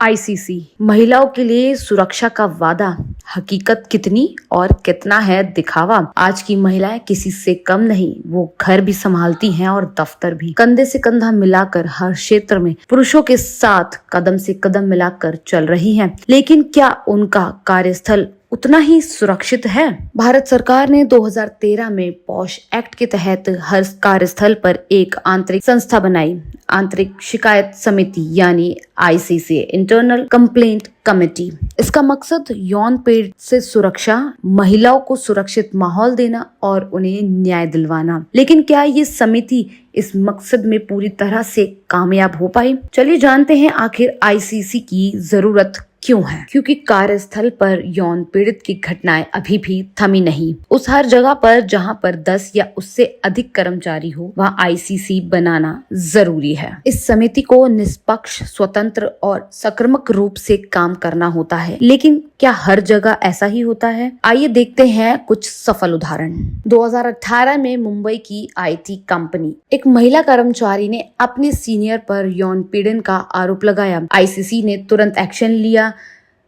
ICC महिलाओं के लिए सुरक्षा का वादा, हकीकत कितनी और कितना है दिखावा। आज की महिलाएं किसी से कम नहीं, वो घर भी संभालती हैं और दफ्तर भी। कंधे से कंधा मिलाकर हर क्षेत्र में पुरुषों के साथ कदम से कदम मिलाकर चल रही हैं। लेकिन क्या उनका कार्यस्थल उतना ही सुरक्षित है? भारत सरकार ने 2013 में पॉश एक्ट के तहत हर कार्यस्थल पर एक आंतरिक संस्था बनाई, आंतरिक शिकायत समिति यानी आईसीसी, इंटरनल कंप्लेंट कमेटी। इसका मकसद यौन पीड़ित से सुरक्षा, महिलाओं को सुरक्षित माहौल देना और उन्हें न्याय दिलवाना। लेकिन क्या ये समिति इस मकसद में पूरी तरह से कामयाब हो पाई? चलिए जानते हैं आखिर आईसीसी की जरूरत क्यों है। क्योंकि कार्यस्थल पर यौन पीड़ित की घटनाएं अभी भी थमी नहीं। उस हर जगह पर जहां पर 10 या उससे अधिक कर्मचारी हो, वहां आईसीसी बनाना जरूरी है। इस समिति को निष्पक्ष, स्वतंत्र और सकारात्मक रूप से काम करना होता है। लेकिन क्या हर जगह ऐसा ही होता है? आइए देखते हैं कुछ सफल उदाहरण। 2018 में मुंबई की आईटी कंपनी, एक महिला कर्मचारी ने अपने सीनियर पर यौन पीड़न का आरोप लगाया। आईसीसी ने तुरंत एक्शन लिया,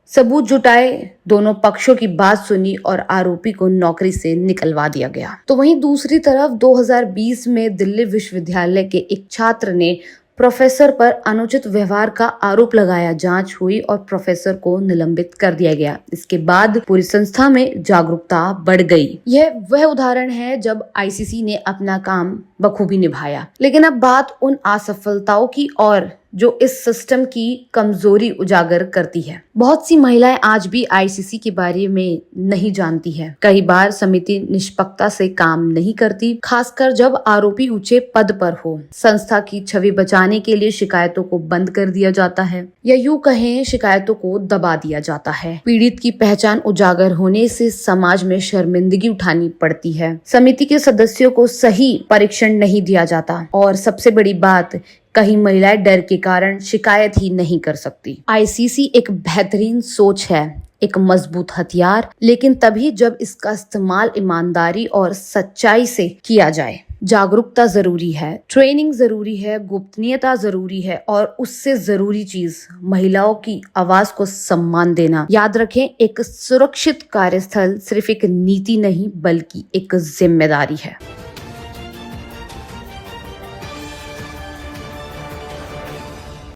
सबूत जुटाए, दोनों पक्षों की बात सुनी और आरोपी को नौकरी से निकलवा दिया गया। तो वहीं दूसरी तरफ 2020 में दिल्ली विश्वविद्यालय के एक छात्र ने प्रोफेसर पर अनुचित व्यवहार का आरोप लगाया। जांच हुई और प्रोफेसर को निलंबित कर दिया गया। इसके बाद पूरी संस्था में जागरूकता बढ़ गई। यह वह उदाहरण है जब आईसीसी ने अपना काम बखूबी निभाया। लेकिन अब बात उन असफलताओं की और जो इस सिस्टम की कमजोरी उजागर करती है। बहुत सी महिलाएं आज भी आईसीसी के बारे में नहीं जानती है। कई बार समिति निष्पक्षता से काम नहीं करती, खासकर जब आरोपी ऊंचे पद पर हो। संस्था की छवि बचाने के लिए शिकायतों को बंद कर दिया जाता है, या यूं कहें शिकायतों को दबा दिया जाता है। पीड़ित की पहचान उजागर होने से समाज में शर्मिंदगी उठानी पड़ती है। समिति के सदस्यों को सही परीक्षण नहीं दिया जाता और सबसे बड़ी बात, कई महिलाएं डर के कारण शिकायत ही नहीं कर सकती। आईसीसी एक बेहतरीन सोच है, एक मजबूत हथियार, लेकिन तभी जब इसका इस्तेमाल ईमानदारी और सच्चाई से किया जाए। जागरूकता जरूरी है, ट्रेनिंग जरूरी है, गोपनीयता जरूरी है और उससे जरूरी चीज महिलाओं की आवाज को सम्मान देना। याद रखें, एक सुरक्षित कार्यस्थल सिर्फ एक नीति नहीं बल्कि एक जिम्मेदारी है।